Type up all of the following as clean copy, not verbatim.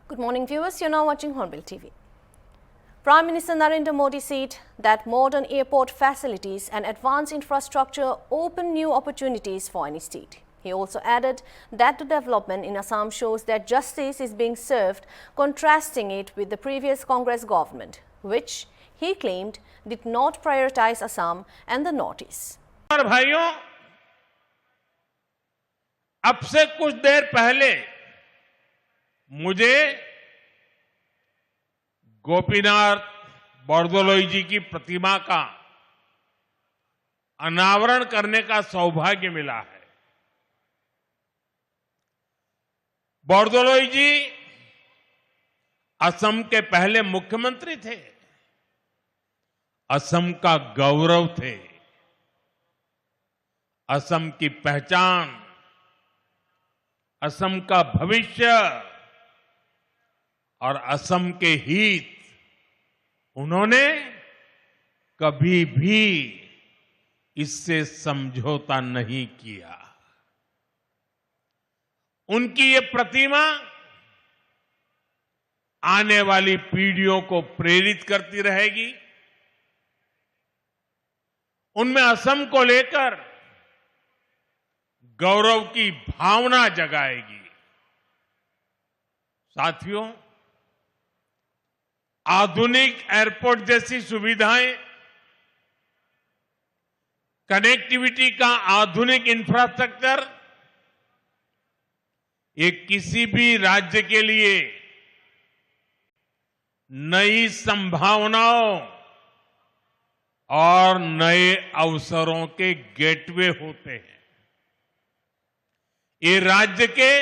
Good morning, viewers. You're now watching Hornbill TV. Prime Minister Narendra Modi said that modern airport facilities and advanced infrastructure open new opportunities for any state. He also added that the development in Assam shows that justice is being served, contrasting it with the previous Congress government, which he claimed did not prioritize Assam and the Northeast. भाइयों, अब से कुछ देर पहले मुझे गोपीनाथ बोरदोलोई जी की प्रतिमा का अनावरण करने का सौभाग्य मिला है। बोरदोलोई जी असम के पहले मुख्यमंत्री थे, असम का गौरव थे, असम की पहचान, असम का भविष्य और असम के हित उन्होंने कभी भी इससे समझौता नहीं किया। उनकी ये प्रतिमा आने वाली पीढ़ियों को प्रेरित करती रहेगी, उनमें असम को लेकर गौरव की भावना जगाएगी। साथियों, आधुनिक एयरपोर्ट जैसी सुविधाएं, कनेक्टिविटी का आधुनिक इंफ्रास्ट्रक्चर, ये किसी भी राज्य के लिए नई संभावनाओं और नए अवसरों के गेटवे होते हैं। ये राज्य के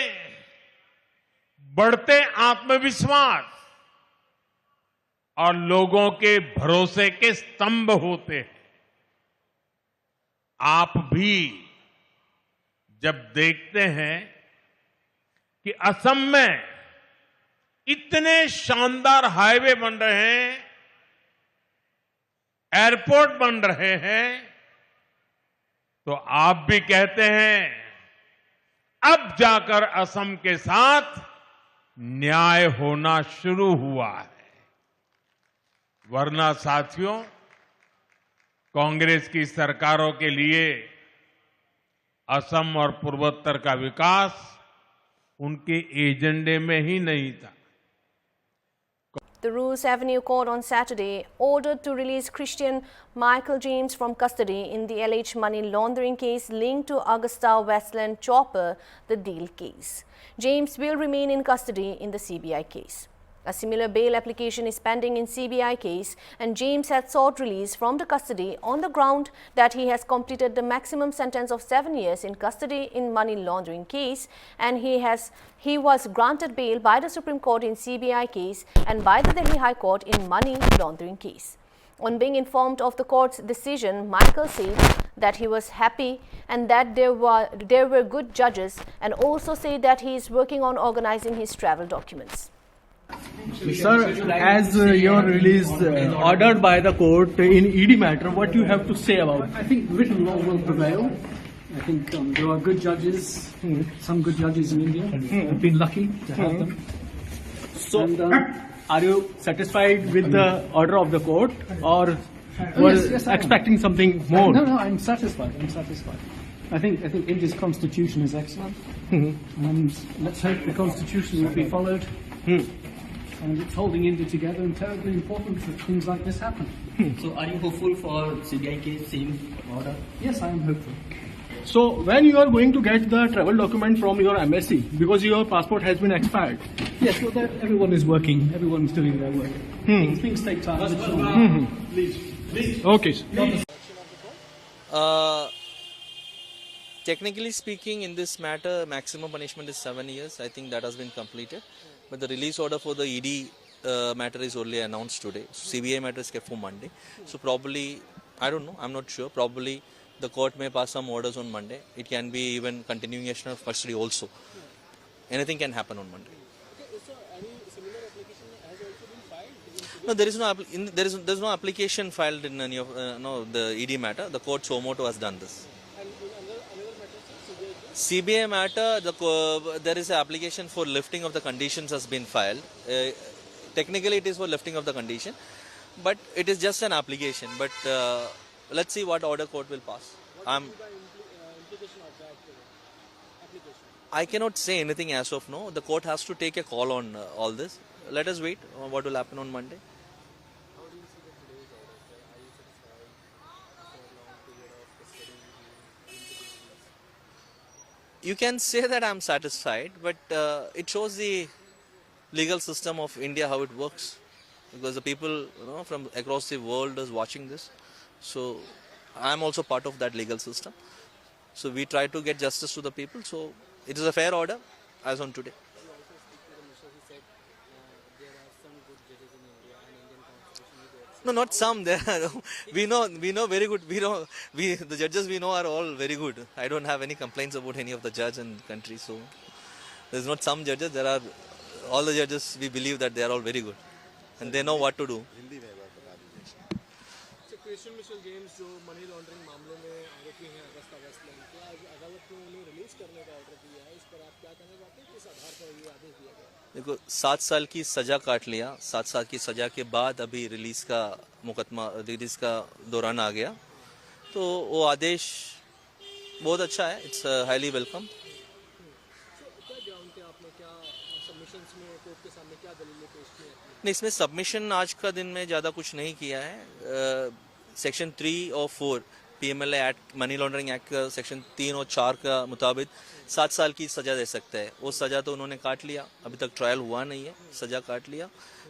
बढ़ते आत्मविश्वास और लोगों के भरोसे के स्तंभ होते हैं। आप भी जब देखते हैं कि असम में इतने शानदार हाईवे बन रहे हैं, एयरपोर्ट बन रहे हैं, तो आप भी कहते हैं अब जाकर असम के साथ न्याय होना शुरू हुआ है। वरना साथियों, कांग्रेस की सरकारों के लिए असम और पूर्वोत्तर का विकास उनके एजेंडे में ही नहीं था। The Roos Avenue Court on Saturday ordered to release Christian Michael James from custody in the alleged money laundering case linked to Augusta Westland Chopper, the Deal case. James will remain in custody in the CBI case. A similar bail application is pending in CBI case, and James had sought release from the custody on the ground that he has completed the maximum sentence of 7 years in custody in money laundering case, and he was granted bail by the Supreme Court in CBI case and by the Delhi High Court in money laundering case. On being informed of the court's decision, Michael said that he was happy and that there were good judges, and also said that he is working on organizing his travel documents. Sir, as your release ordered by the court in ED matter, what do you have to say about it? I think written law will prevail. I think there are good judges, some good judges in India. I've been lucky to have them. So, are you satisfied with the order of the court, or were yes, I am. expecting something more? No, I'm satisfied. I'm satisfied. I think India's constitution is excellent, and let's hope the constitution will be followed. And it's holding India together, and terribly important that things like this happen. So, are you hopeful for CBI case same order? Yes, I am hopeful. So, when you are going to get the travel document from your embassy, because your passport has been expired? Yes, well, everyone is working. Everyone's doing their work. Things take time. Okay. Sir. Technically speaking, in this matter, maximum punishment is 7 years. I think that has been completed. But the release order for the ED matter is only announced today. CBI matter is kept for Monday. So probably, I don't know, I'm not sure. Probably the court may pass some orders on Monday. It can be even continuation of custody also. Anything can happen on Monday. No, there is no application filed in any of the ED matter. The court suo motu has done this. CBI matter, there is an application for lifting of the conditions has been filed. Technically, it is for lifting of the condition, but it is just an application. But let's see what order court will pass. I cannot say anything as of now. The court has to take a call on all this. Let us wait what will happen on Monday. You can say that I'm satisfied, but it shows the legal system of India, how it works. Because the people from across the world is watching this. So I'm also part of that legal system. So we try to get justice to the people. So it is a fair order as on today. No, not some. There are, we know very good. The judges we know are all very good. I don't have any complaints about any of the judge in the country. So there's not some judges. There are all the judges. We believe that they are all very good, and they know what to do. Christian Michel James जो money laundering मामले में आरोपी हैं Agusta Westland के, आज अदालत ने उन्हें रिलीज करने का ऑर्डर दिया है, इस पर आप क्या कहना चाहते हैं, किस आधार पर ये आदेश दिया गया? देखो 7 साल की सजा काट लिया, 7 साल की सजा के बाद अभी रिलीज का मुकदमा रिलीज का दौरान आ गया, तो वो आदेश बहुत अच्छा है. It's highly welcome. क्या जानते हैं आपने, क्या सबमिशंस में कोर्ट के सामने क्या दलीलें पेश की हैं? नहीं, इसमें सबमिशन आज का दिन में ज़्यादा कुछ नहीं किया है. सेक्शन 3 और 4 PMLA act, money laundering act का सेक्शन 3 और 4 का मुताबिक 7 साल की सज़ा दे सकता है. वो सज़ा तो उन्होंने काट लिया, अभी तक ट्रायल हुआ नहीं है, सज़ा काट लिया,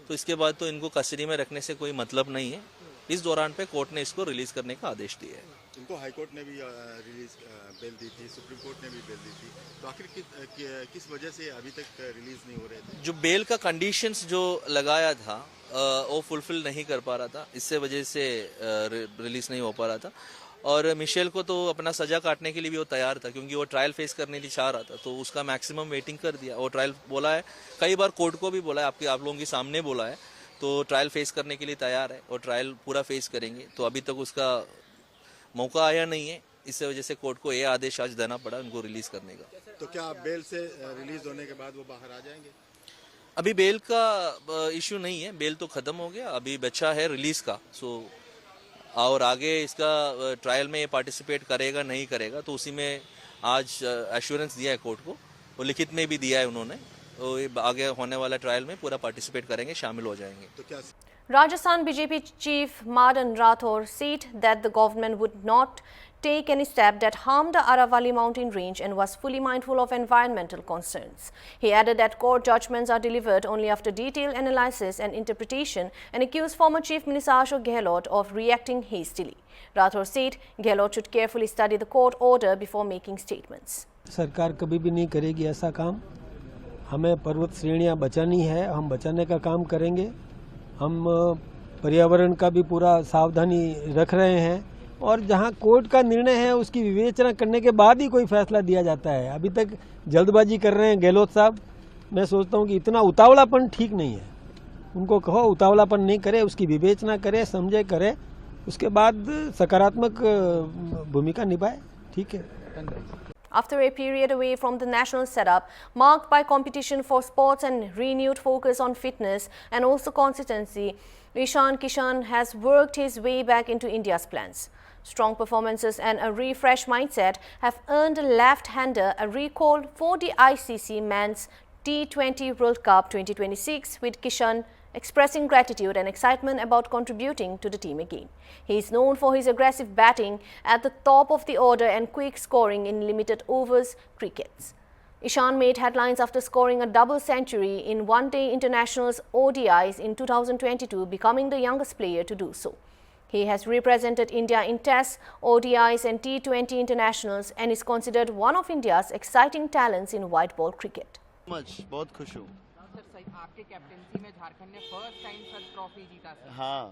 तो इसके बाद तो इनको कस्टडी में रखने से कोई मतलब नहीं है. इस दौरान पे कोर्ट ने इसको रिलीज़ करने का आदेश दिया है. इनको हाई कोर्ट ने भी बेल दी थी, सुप्रीम कोर्ट ने भी बेल दी थी, तो आखिर किस वजह से अभी तक रिलीज नहीं हो रहे थे? जो बेल का कंडीशंस जो लगाया था वो फुलफिल नहीं कर पा रहा था, इससे वजह से रिलीज नहीं हो पा रहा था. और मिशेल को तो अपना सजा काटने के लिए भी वो तैयार था, क्योंकि वो ट्रायल फेस करने की चाह रहा था, तो उसका मैक्सिमम वेटिंग कर दिया. वो ट्रायल बोला है, कई बार कोर्ट को भी बोला है, आप लोगों के सामने बोला है, तो ट्रायल फेस करने के लिए तैयार है और ट्रायल पूरा फेस करेंगे. तो अभी तक उसका मौका आया नहीं है, इससे वजह से कोर्ट को ये आदेश आज देना पड़ा उनको रिलीज करने का. तो क्या बेल से रिलीज होने के बाद वो बाहर आ जाएंगे? अभी बेल का इश्यू नहीं है, बेल तो खत्म हो गया, अभी बचा है रिलीज का. सो और आगे इसका ट्रायल में ये पार्टिसिपेट करेगा नहीं करेगा, तो उसी में आज एश्योरेंस दिया है कोर्ट को, वो लिखित में भी दिया है उन्होंने, तो ये आगे होने वाला ट्रायल में पूरा पार्टिसिपेट करेंगे, शामिल हो जाएंगे. तो क्या Rajasthan BJP Chief Madan Rathore said that the government would not take any step that harmed the Aravalli mountain range and was fully mindful of environmental concerns. He added that court judgments are delivered only after detailed analysis and interpretation, and accused former Chief Minister Ashok Gehlot of reacting hastily. Rathore said Gehlot should carefully study the court order before making statements. सरकार कभी भी नहीं करेगी ऐसा काम. हमें पर्वत श्रेणियां बचानी है, हम बचाने का काम करेंगे. हम पर्यावरण का भी पूरा सावधानी रख रहे हैं, और जहां कोर्ट का निर्णय है उसकी विवेचना करने के बाद ही कोई फैसला दिया जाता है. अभी तक जल्दबाजी कर रहे हैं गहलोत साहब. मैं सोचता हूं कि इतना उतावलापन ठीक नहीं है. उनको कहो उतावलापन नहीं करे, उसकी विवेचना करे, समझे, करे, उसके बाद सकारात्मक भूमिका निभाए. ठीक है. After a period away from the national setup, marked by competition for spots and renewed focus on fitness and also consistency, Ishan Kishan has worked his way back into India's plans. Strong performances and a refreshed mindset have earned a left-hander a recall for the ICC Men's T20 World Cup 2026, with Kishan expressing gratitude and excitement about contributing to the team again. He is known for his aggressive batting at the top of the order and quick scoring in limited overs crickets. Ishan made headlines after scoring a double century in one-day internationals ODIs in 2022, becoming the youngest player to do so. He has represented India in Tests, ODIs and T20 internationals and is considered one of India's exciting talents in white ball cricket. बहुत खुश हूँ. आपके captaincy में झारखंड ने first time sir trophy जीता sir. हाँ,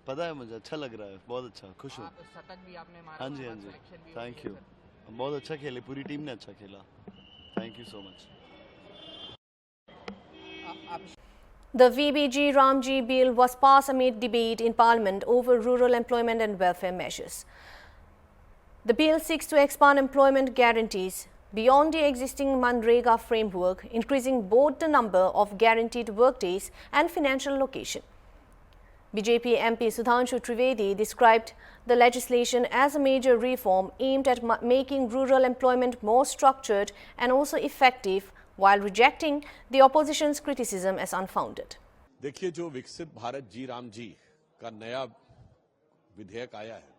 पता है मुझे, अच्छा लग रहा है, बहुत अच्छा, खुश हूँ. शतक भी आपने मारा. हाँ जी, हाँ जी, थैंक यू. बहुत अच्छा खेले, पूरी टीम ने अच्छा खेला. Thank you so much. The VBG Ramji bill was passed amid debate in Parliament over rural employment and welfare measures. The bill seeks to expand employment guarantees, beyond the existing Manrega framework, increasing both the number of guaranteed workdays and financial allocation. BJP MP Sudhanshu Trivedi described the legislation as a major reform aimed at making rural employment more structured and also effective, while rejecting the opposition's criticism as unfounded. देखिए, जो विकसित भारत जी राम जी का नया विधेयक आया है,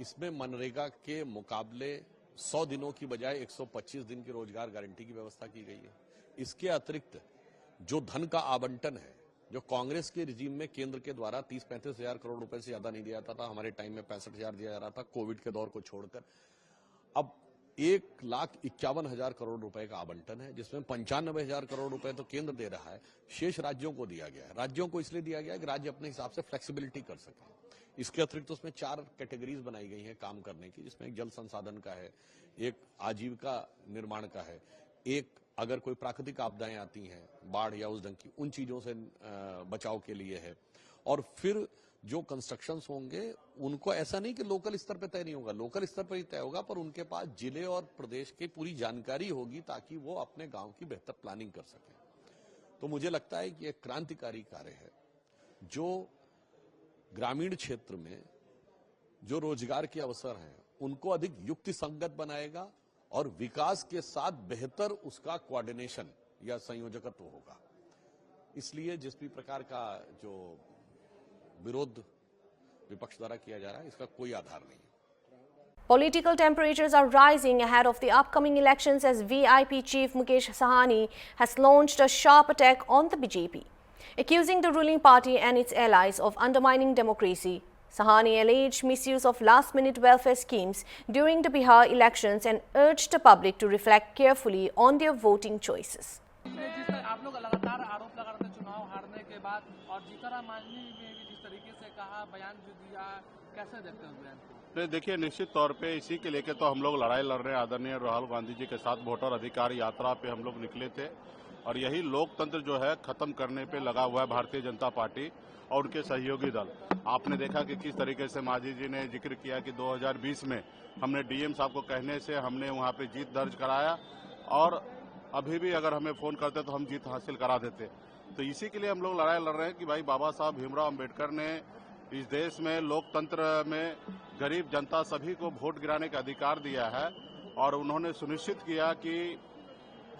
इसमें मनरेगा के मुकाबले 100 दिनों की बजाय 125 दिन की रोजगार गारंटी की व्यवस्था की गई है। इसके अतिरिक्त जो धन का आवंटन है, जो कांग्रेस के रिजीम में केंद्र के द्वारा 30-35 हजार करोड़ रुपए से ज्यादा नहीं दिया जाता था, हमारे टाइम में 65,000 दिया जा रहा था कोविड के दौर को छोड़कर, अब 1,51,000 करोड़ रुपए का आवंटन है, जिसमें 95,000 करोड़ रुपए तो केंद्र दे रहा है, शेष राज्यों को दिया गया है। राज्यों को इसलिए दिया गया है कि राज्य अपने हिसाब से फ्लेक्सिबिलिटी कर सके। इसके अतिरिक्त उसमें 4 कैटेगरीज बनाई गई हैं काम करने की, जिसमें एक जल संसाधन का है, एक आजीविका निर्माण का है, एक अगर कोई प्राकृतिक आपदाएं आती हैं, बाढ़ या उस ढंग की, उन चीजों से बचाव के लिए है, और फिर जो कंस्ट्रक्शंस होंगे उनको ऐसा नहीं कि लोकल स्तर पे तय नहीं होगा, लोकल स्तर पर ही तय होगा, पर उनके पास जिले और प्रदेश की पूरी जानकारी होगी ताकि वो अपने गांव की बेहतर प्लानिंग कर सके। तो मुझे लगता है कि एक क्रांतिकारी कार्य है जो ग्रामीण क्षेत्र में जो रोजगार के अवसर हैं उनको अधिक युक्ति संगत बनाएगा और विकास के साथ बेहतर उसका कोऑर्डिनेशन या संयोजकत्व होगा। इसलिए जिस भी प्रकार का जो विरोध विपक्ष द्वारा किया जा रहा है, इसका कोई आधार नहीं है। Political temperatures are rising ahead of the upcoming elections as VIP chief Mukesh Sahani has launched a sharp attack on the BJP, accusing the ruling party and its allies of undermining democracy. Sahani alleged misuse of last-minute welfare schemes during the Bihar elections and urged the public to reflect carefully on their voting choices. आप लोग लगातार आरोप लगा रहे थे चुनाव हारने के बाद, और जीतनराम मांझी ने भी जिस तरीके से कहा, बयान जो दिया, कैसे देखते हैं उस बयान को? देखिए, निश्चित तौर पे इसी के लेके तो हम लोग लड़ाई लड़ रहे हैं। आदरणीय राहुल गांधी जी के साथ वोटर अधिकार यात्रा पे हम लोग निकले थे, और यही लोकतंत्र जो है खत्म करने पे लगा हुआ है भारतीय जनता पार्टी और उनके सहयोगी दल। आपने देखा कि किस तरीके से मांझी जी ने जिक्र किया कि 2020 में हमने डीएम साहब को कहने से हमने वहां पे जीत दर्ज कराया, और अभी भी अगर हमें फोन करते तो हम जीत हासिल करा देते। तो इसी के लिए हम लोग लड़ाई लड़ रहे हैं कि भाई बाबा साहब भीमराव अम्बेडकर ने इस देश में लोकतंत्र में गरीब जनता सभी को वोट गिराने का अधिकार दिया है, और उन्होंने सुनिश्चित किया कि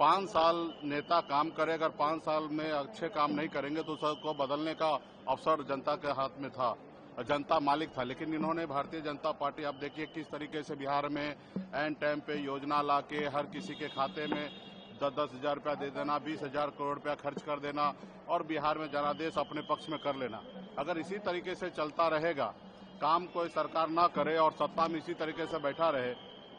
5 साल नेता काम करे, अगर 5 साल में अच्छे काम नहीं करेंगे तो सबको बदलने का अवसर जनता के हाथ में था, जनता मालिक था। लेकिन इन्होंने भारतीय जनता पार्टी, आप देखिए किस तरीके से बिहार में एन टाइम पे योजना ला के हर किसी के खाते में 10-10 हजार रुपया दे देना, 20,000 करोड़ रुपया खर्च कर देना, और बिहार में जनादेश अपने पक्ष में कर लेना। अगर इसी तरीके से चलता रहेगा, काम कोई सरकार ना करे और सत्ता में इसी तरीके से बैठा रहे,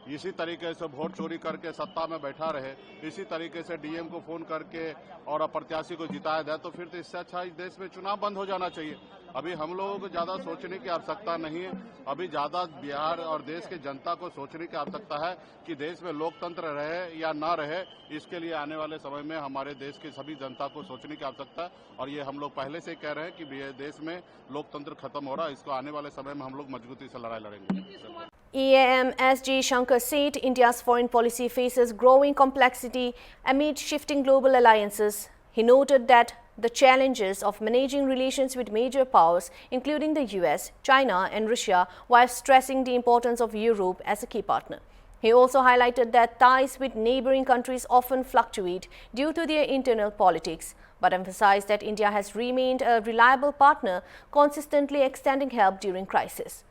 इसी तरीके से वोट चोरी करके सत्ता में बैठा रहे, इसी तरीके से डीएम को फोन करके और प्रत्याशी को जिताया जाए, तो फिर तो इससे अच्छा इस देश में चुनाव बंद हो जाना चाहिए। अभी हम लोगों को ज्यादा सोचने की आवश्यकता नहीं है, अभी ज्यादा बिहार और देश की जनता को सोचने की आवश्यकता है कि देश में लोकतंत्र रहे या ना रहे। इसके लिए आने वाले समय में हमारे देश की सभी जनता को सोचने की आवश्यकता है, और ये हम लोग पहले से ही कह रहे हैं कि देश में लोकतंत्र खत्म हो रहा है। इसको आने वाले समय में हम लोग मजबूती से लड़ाई लड़ेंगे। EAM S.J. Shankar said India's foreign policy faces growing complexity amid shifting global alliances. He noted that the challenges of managing relations with major powers, including the US, China and Russia, while stressing the importance of Europe as a key partner. He also highlighted that ties with neighboring countries often fluctuate due to their internal politics, but emphasized that India has remained a reliable partner, consistently extending help during crisis.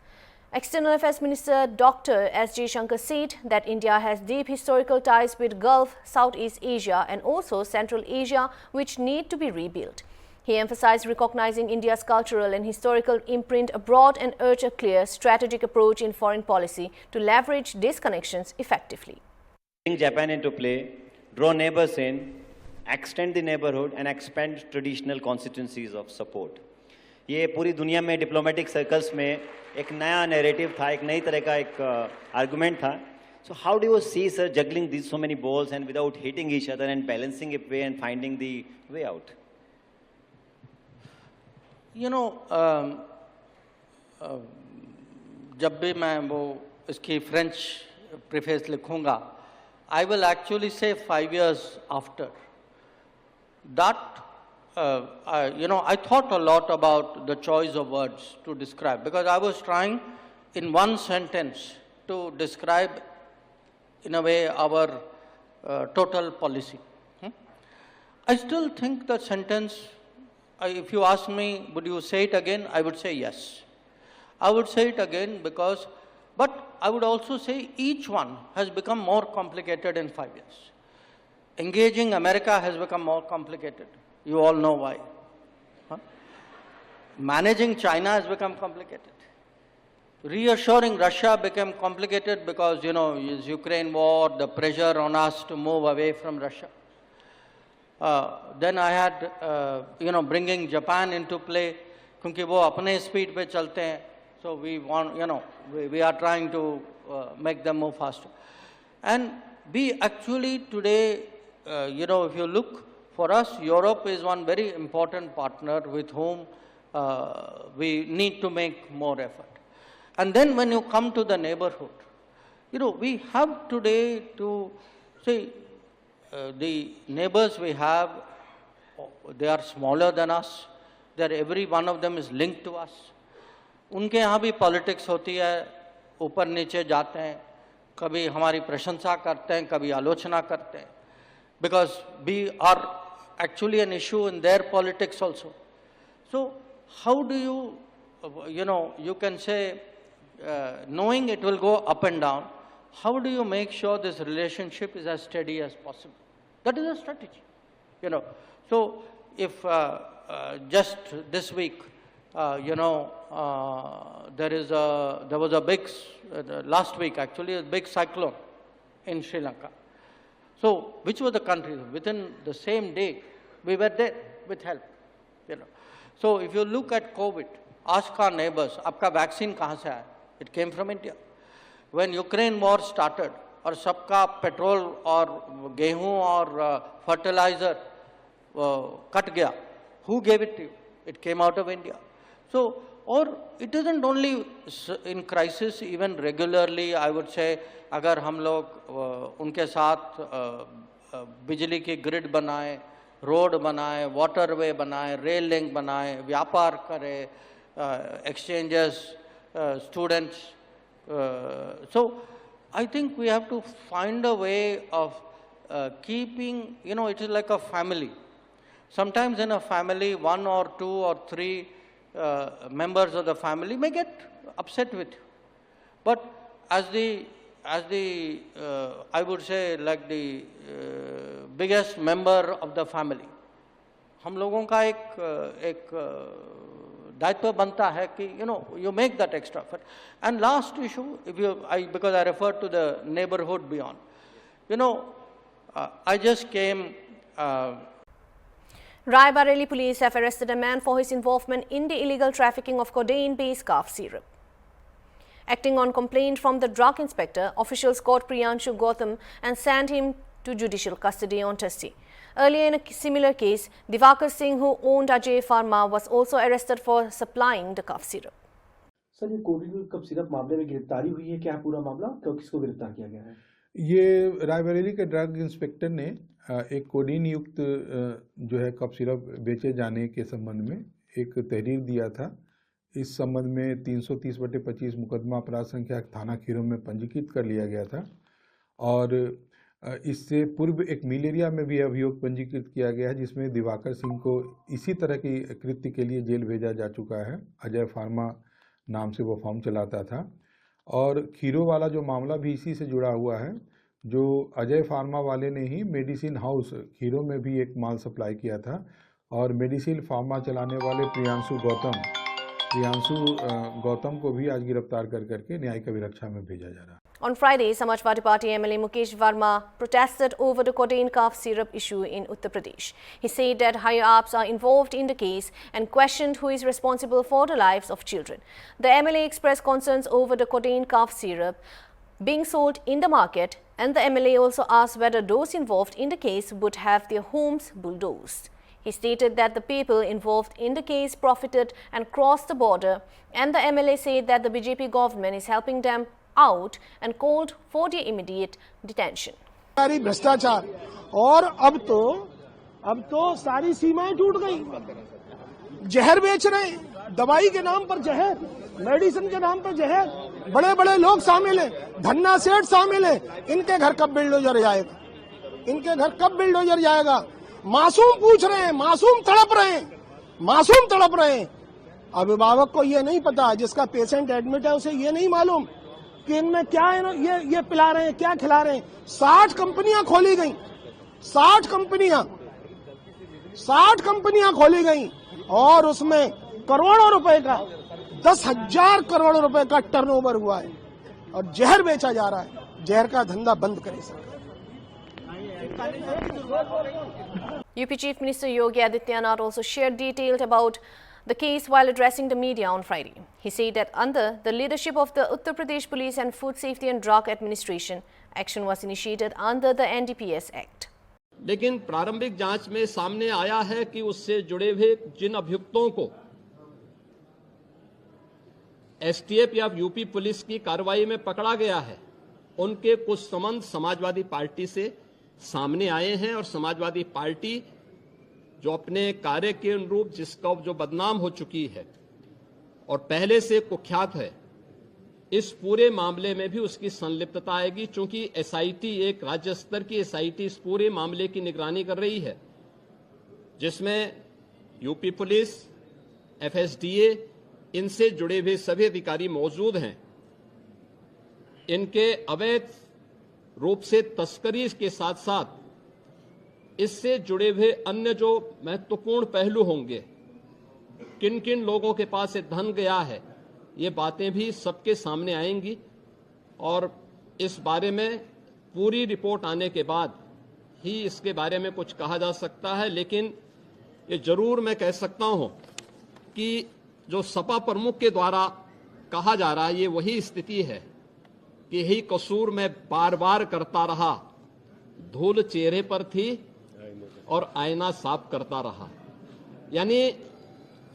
External Affairs Minister Dr. S.J. Shankar said that India has deep historical ties with Gulf, Southeast Asia and also Central Asia, which need to be rebuilt. He emphasized recognizing India's cultural and historical imprint abroad and urged a clear strategic approach in foreign policy to leverage these connections effectively. Bring Japan into play, draw neighbors in, extend the neighborhood and expand traditional constituencies of support. ये पूरी दुनिया में diplomatic circles में एक नया narrative था, एक नई तरह का एक आर्गुमेंट था. So how do you see, sir, juggling these so many balls and without hitting each other and balancing a way and finding the way out? You know, जब भी मैं वो इसकी फ्रेंच प्रीफेस लिखूंगा I will actually say 5 years after. That, I thought a lot about the choice of words to describe, because I was trying in one sentence to describe, in a way, our total policy. I still think the sentence, if you ask me, would you say it again? I would say yes. I would say it again because, but I would also say each one has become more complicated in 5 years. Engaging America has become more complicated. You all know why. Managing China has become complicated. Reassuring Russia became complicated because, it's Ukraine war, the pressure on us to move away from Russia. Then I had, bringing Japan into play, क्योंकि वो अपने speed पे चलते हैं, so we want, we are trying to make them move faster. And we actually today, if you look, for us, Europe is one very important partner with whom we need to make more effort. And then when you come to the neighborhood, we have today to say, the neighbors we have, they are smaller than us. Every one of them is linked to us. उनके यहाँ भी politics होती है, ऊपर नीचे जाते हैं, कभी हमारी प्रशंसा करते हैं, कभी आलोचना करते हैं, because we are actually an issue in their politics also. So how do you, you can say, knowing it will go up and down, how do you make sure this relationship is as steady as possible? That is a strategy, So if just this week, there was a big, last week actually, a big cyclone in Sri Lanka. So which were the countries? Within the same day, we were there with help, So if you look at COVID, ask our neighbors, आपका vaccine कहाँ से आया? It came from India. When Ukraine war started, और सबका petrol और गेहूं और fertilizer cut गया, who gave it to you? It came out of India. So, or it isn't only in crisis, even regularly, I would say, अगर हम लोग उनके साथ बिजली की ग्रिड बनाए, रोड बनाए, वाटरवे बनाए, रेल लिंक बनाए, व्यापार करें, exchanges, students. So I think we have to find a way of keeping, it is like a family. Sometimes in a family, 1 or 2 or 3 members of the family may get upset with you. But as the I would say, like the biggest member of the family, हम लोगों का एक दायित्व बनता है कि, you make that extra effort. And last issue, because I refer to the neighborhood beyond, I just came. Rai Bareli police have arrested a man for his involvement in the illegal trafficking of codeine-based cough syrup. Acting on complaint from the drug inspector, officials caught Priyanshu Gautam and sent him to judicial custody on Thursday. Earlier in a similar case, Divakar Singh, who owned Ajay Pharma, was also arrested for supplying the cough syrup. Sir, ये codeine cough syrup मामले में गिरफ्तारी हुई है, क्या है पूरा मामला, क्यों किसको गिरफ्तार किया गया है? ये रायबरेली के ड्रग इंस्पेक्टर ने एक कोडीन युक्त जो है कफ सिरप बेचे जाने के संबंध में एक तहरीर दिया था। इस संबंध में 330/25 मुकदमा अपराध संख्या थाना खीरों में पंजीकृत कर लिया गया था और इससे पूर्व एक मिलेरिया में भी अभियोग पंजीकृत किया गया है, जिसमें दिवाकर सिंह को इसी तरह की कृत्य के लिए जेल भेजा जा चुका है। अजय फार्मा नाम से वो फॉर्म चलाता था और खीरों वाला जो मामला भी इसी से जुड़ा हुआ है। जो अजय फार्मा वाले ने ही मेडिसिन हाउस खीरों में भी एक माल सप्लाई किया था और मेडिसिन फार्मा चलाने वाले प्रियांशु गौतम को भी आज गिरफ्तार करके न्यायिक अभिरक्षा में भेजा जा रहा है। On Friday, Samajwadi Party MLA Mukesh Verma protested over the codeine cough syrup issue in Uttar Pradesh. He said that higher-ups are involved in the case and questioned who is responsible for the lives of children. The MLA expressed concerns over the codeine cough syrup being sold in the market, and the MLA also asked whether those involved in the case would have their homes bulldozed. He stated that the people involved in the case profited and crossed the border, and the MLA said that the BJP government is helping them out and called for their immediate detention. भ्रष्टाचार, और अब तो सारी सीमाएं टूट गई। जहर बेच रहे हैं, दवाई के नाम पर जहर, मेडिसिन के नाम पर जहर, बड़े बड़े लोग शामिल हैं, धन्ना सेठ शामिल हैं। इनके घर कब बिल्डोजर जाएगा? इनके घर कब बिल्डोजर जाएगा? मासूम पूछ रहे हैं, मासूम तड़प रहे हैं। अभिभावक को ये नहीं पता, जिसका पेशेंट एडमिट है उसे ये नहीं मालूम कि इनमें क्या है, ये पिला रहे हैं, क्या खिला रहे हैं। 60 कंपनियां खोली गई, 60 कंपनियां खोली गई, और उसमें करोड़ों रुपए का, 10,000 करोड़ रुपए का टर्नओवर हुआ है, और जहर बेचा जा रहा है। जहर का धंधा बंद करे सरकार। UP Chief Minister Yogi Adityanath also shared details about the case while addressing the media on Friday. He said that under the leadership of the Uttar Pradesh Police and Food Safety and Drug Administration, action was initiated under the NDPS Act. लेकिन प्रारंभिक जांच में सामने आया है कि उससे जुड़े हुए जिन अभियुक्तों को एसटीएफ या यूपी पुलिस की कार्रवाई में पकड़ा गया है, उनके कुछ संबंध समाजवादी पार्टी से सामने आए हैं, और समाजवादी पार्टी जो अपने कार्य के अनुरूप जिसका जो बदनाम हो चुकी है और पहले से कुख्यात है, इस पूरे मामले में भी उसकी संलिप्तता आएगी। चूंकि एसआईटी, एक राज्य स्तर की एसआईटी इस पूरे मामले की निगरानी कर रही है, जिसमें यूपी पुलिस, एफएसडीए, इनसे जुड़े हुए सभी अधिकारी मौजूद हैं। इनके अवैध रूप से तस्करी के साथ साथ इससे जुड़े हुए अन्य जो महत्वपूर्ण पहलू होंगे, किन किन लोगों के पास से धन गया है, ये बातें भी सबके सामने आएंगी, और इस बारे में पूरी रिपोर्ट आने के बाद ही इसके बारे में कुछ कहा जा सकता है। लेकिन ये जरूर मैं कह सकता हूं कि जो सपा प्रमुख के द्वारा कहा जा रहा है, ये वही स्थिति है कि यही कसूर मैं बार बार करता रहा, धूल चेहरे पर थी और आईना साफ करता रहा। यानी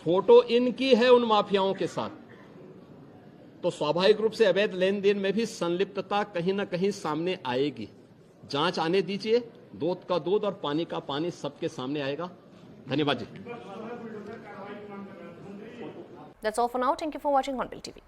फोटो इनकी है उन माफियाओं के साथ, तो स्वाभाविक रूप से अवैध लेन देन में भी संलिप्तता कहीं ना कहीं सामने आएगी। जांच आने दीजिए, दूध का दूध और पानी का पानी सबके सामने आएगा। धन्यवाद जी। That's all for now. Thank you for watching Hornbill TV.